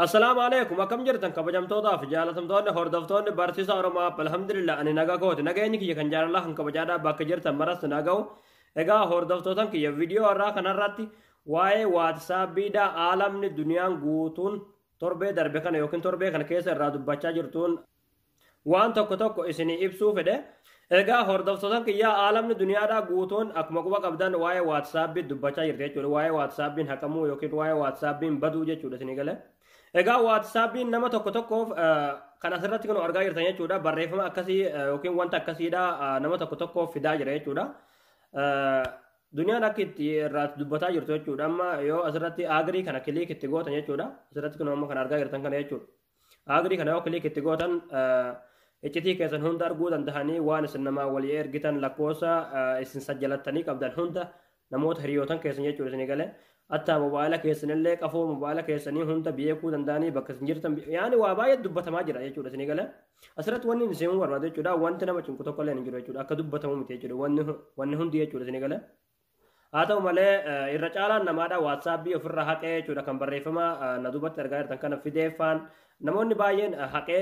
السلام عليكم أكم جرتن كبجمتودا في جالتمتون هردفتون برتيسا ورما الحمد لله أني نجا كوت نجاني كي كان جار الله هن كبجادا باك جرتن مرست نجاو إجا هردفتون كي فيديو أرا كنراتي واي واتساب بيدا عالم الدنيا غوتون تربة دربه كان يمكن تربة كان كيس رادو بچا جرتون وان توك توك إسني إبسو فده إجا هردفتون كي يا عالم الدنيا دا غوتون أكمقوا قبضان واي واتساب بيد بچا جرتة واي واتساب بين حكمو يمكن واي واتساب بين بدو جه چودا سنيگله Egaa WhatsAppiin nama tokko tokkoof kan asirratti kan argaa jirtan jechuudha. Barreeffama akkasii yookiin wanta akkasiidha nama tokko tokkoof fidaa jira jechuudha. Duniyaan akka itti irraa dubbataa jirtu jechuudha. Amma yoo asirratti agrii kana kiliik itti gootan jechuudha. Asirratti kun amma kan argaa jirtan kana jechuudha. Agrii kana yoo kiliik itti gootan iccitii keessan hunda arguu danda'anii waan isin namaa walii ergitan lakkoofsa isin sajjalattanii qabdan hunda namoota hiriyootan keessan jechuudha isin galee. Hatta mobaayila keessanillee qafoo mobaayila keessanii hunda beekuu danda'anii bakka isin jirtan yaani waa baay'ee dubbatamaa jira jechuudha isin galee. Asirratti wanni isin seemuu barbaadu jechuudha. Wanti nama cinku tokko illee hin jiru jechuudha. Akka dubbatamu miti jechuudha. Wanni hundi jechuudha isin galee. Haa ta'u malee irra caalaan namaadha WhatsAppii ofirra haqee jechuudha kan barreeffama na dubbatti argaa jirtan kana fideeffaan namoonni baay'een haqee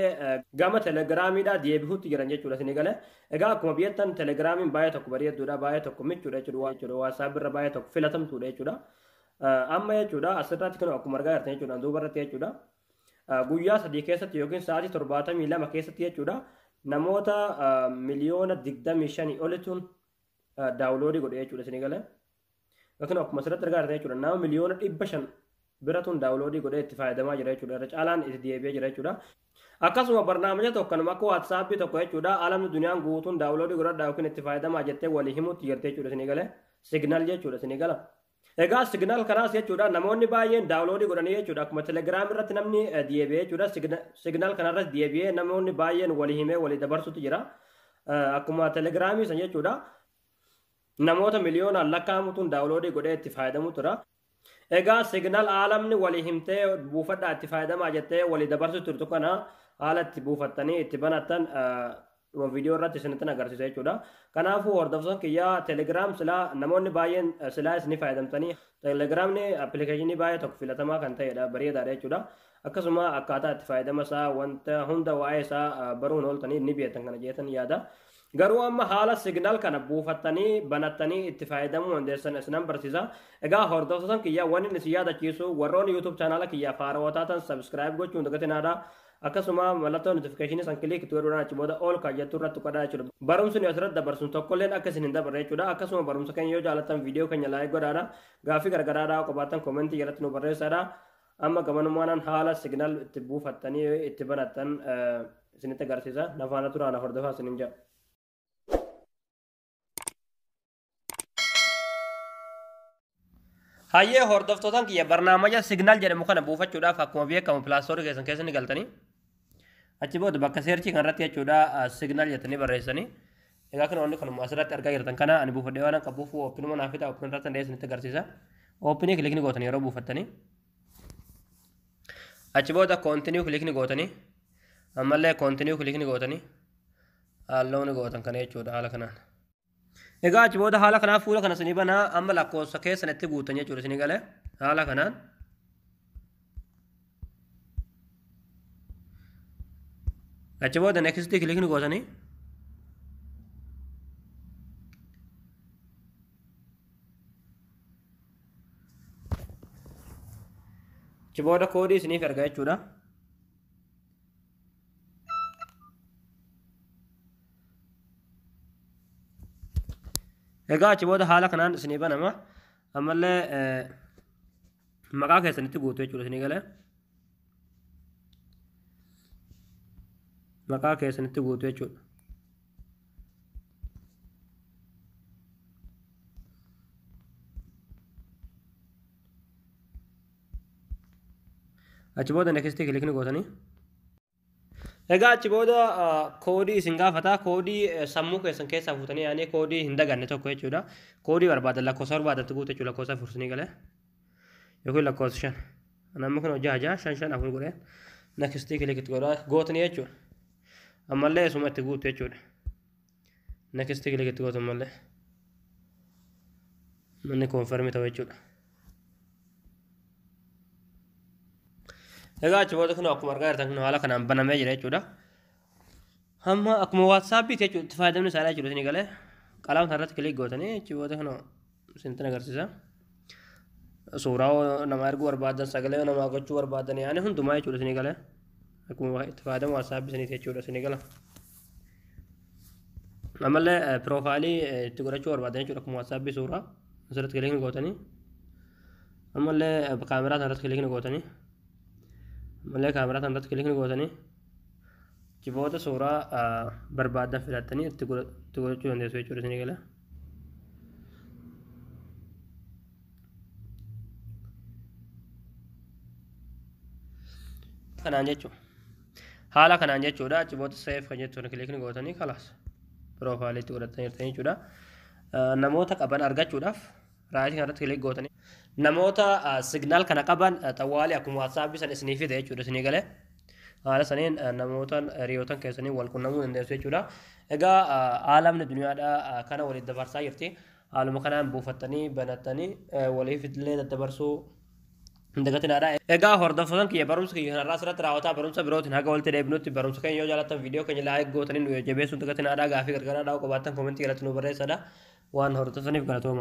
gama telegiraamiidha deebi'uutti jiran jechuudha isin galee. Egaa akkuma beektan telegiraamiin baay'ee tokko bareedduudha baay'ee tokko michuudha jechuudha. WhatsApp irra baay'ee tokko filatamtuudha jechuudha. Amma jechuudha asirratti kan akkuma argaa jirtan jechuudha duuba irratti jechuudha. Guyyaa sadii keessatti yookiin sa'aatii 72 keessatti jechuudha namoota miliyoona 25 olituun daawuloodii godhe jechuudha isin galee. Yookiin akkuma asirratti argaa jirtan jechuudha nama miliyoona 500 biratuun daawuloodii godhe itti fayyadamaa jira jechuudha. Irra caalaan itti deebi'ee jira jechuudha. Akkasuma barnaamija tokko kanuma akka WhatsAppii tokko jechuudha alamni duniyaan guutuun daawuloodii godhadhaa yookiin itti fayyadamaa jettee walii himuutti jirti jechuudha isin galee. Signal jechuudha isin gala. Egaa signal kanaas jechuudha namoonni baay'een daawuloodii godhanii jechuudha akkuma telegiraam irratti namni deebi'ee jechuudha signal kanarratti deebi'ee namoonni baay'een walii himee walii dabarsutu jira. Akkuma telegiraamii san jechuudha namoota miliyoonaan lakkaa'amutuun daawuloodii godhee itti fayyadamu tura. Egaa signal aalamni walii himtee buufadhaa itti fayyadamaa jettee walii dabarsu turtu kana haala itti buufattanii itti banattan video irratti isinitti agarsiisa jechuudha. Kanaafuu hordoftoon kiyyaa telegiraam silaa namoonni baay'een silaa isin fayyadamtanii telegiraamni appilikeeshinii baay'ee tokko filatamaa kan ta'edha bareedaadha jechuudha. Akkasuma akkaataa itti fayyadama isaa wanta hunda waa'ee isaa baruun ooltanii ni beektan kana jeetan yaada. Garuu amma haala signal kana buufattanii banattanii itti fayyadamuu dandeessan isinan barsiisa. Egaa hordoftoon kiyyaa wanni isin yaadachiisu warroonni YouTube chaanaala kiyyaa faarawwataa tan subscribe gochuun dagatinaadha. Akkasuma mallattoo notifiikeeshinii san kiliik itti godhuudhaan achi booda ol kaayyatuu irratti tuqadhaa jechuudha. Barumsi nu asirratti dabarsuun tokkolleen akka isin hin dabarre jechuudha. Akkasuma barumsa keenya yoo jaallattan viidiyoo keenya laayik godhaadha. Gaaffii gargaraadhaa qabaattan koomentii jalatti nu barreessaadha. Amma gamanummaan haala signal itti buufattanii itti banattan isinitti agarsiisa. Nafaana turaan hordofaa isinin jedha. Hayyee hordoftootaan kiyya barnaamija signal jedhamu kana buufachuudhaaf akkuma beekamu pilaastorii keessan keessa ni galtanii. Achi booda bakka seerchii kanarratti jechuudha signal jettanii barreessanii. Egaa kan wanni kanuma asirratti argaa jirtan kana ani buufadhee waan qabuuf oopinuma naaf ta'a oopin irratti hundee isinitti agarsiisa. Oopinii kilikni gootanii yeroo buufattanii. Achi booda koontiniyuu kilikni gootanii. Ammallee koontiniyuu kilikni gootanii. Haalloon gootan kana jechuudha haala kanaan. Egaa achi booda haala kanaaf fuula kana isinii banaa amma lakkoofsa keessan itti guutan jechuudha isinii galee haala kanaan. Achi booda next kilikni gootanii. Achi booda koodii isiniif erga jechuudha. Egaa achi booda haala kanaan isinii banama. Ammallee maqaa keessanitti guutu jechuudha isinii galee. Maqaa keessanitti guutu jechuudha. Achi booda next kilikni gootanii. Egaa achi booda koodii isin gaafata koodii sammuu keessan keessaa fuutanii yaani koodii hin daganne tokko jechuudha. Koodii barbaadan lakkoofsa barbaadatti guutu jechuudha lakkoofsa fursanii galee. Yookiin lakkoofsa 5. Namni kun hojjaa 5 afur godhee next kilikitti gootanii jechuudha. Ammallee isuma itti guutu jechuudha. Next kilikitti gootu ammallee. Manni konfirmii ta'u jechuudha. egaa achi booda kun akkuma argaa jirtan kun haala kanaan banamee jira jechuudha. Amma akkuma WhatsApp jechuudha itti fayyadamni isaa jechuudha isin galee qalama kanarratti kilik gootanii achi booda kun isintin agarsiisa. Suuraa nama erguu barbaadan sagalee nama gochuu barbaadan yaani hundumaa jechuudha isin galee akkuma itti fayyadamu WhatsApp isiniiti jechuudha isin gala. Ammallee piroofaayilii itti godhachuu barbaadan jechuudha akkuma WhatsApp suuraa asirratti kilik gootanii. Ammallee kaameraa kanarratti kilik gootanii. Ammallee kaameraa kanarratti kilik gootanii. Achi booda suuraa barbaadan filattanii itti godhachuu dandeessu jechuudha isin gala. Kanaan jechuudha. Haala kanaan jechuudha achi booda seef kan jettuun kilik gootanii kalaas piroofaayilii itti godhatanii jirtan jechuudha. Namoota qaban argachuudhaaf raayitii kanarratti kilik gootanii. Namoota signaal kana qaban xawwaalii akkuma WhatsApp san isinii fide jechuudha isinii galee. Haala saniin namoota hiriyootan keessanii wal qunnamuu dandeessu jechuudha. Egaa aalamni duniyaadhaa kana waliin dabarsaa jirti. Haaluma kanaan buufattanii banattanii waliif illee daddabarsuu dagatinadha. Egaa hordoftoota kiyya barumsa kiyya kanarraa asirratti raawwataa barumsa birootiin haga walitti deebinutti barumsa keenya yoo jaallattan viidiyoo keenya laayik gootanii nu jabeessuun dagatinadha. Gaafii gargaraadhaa qabaattan koomentii jalatti nu barreessadha. Waan hordoftaniif galatooma.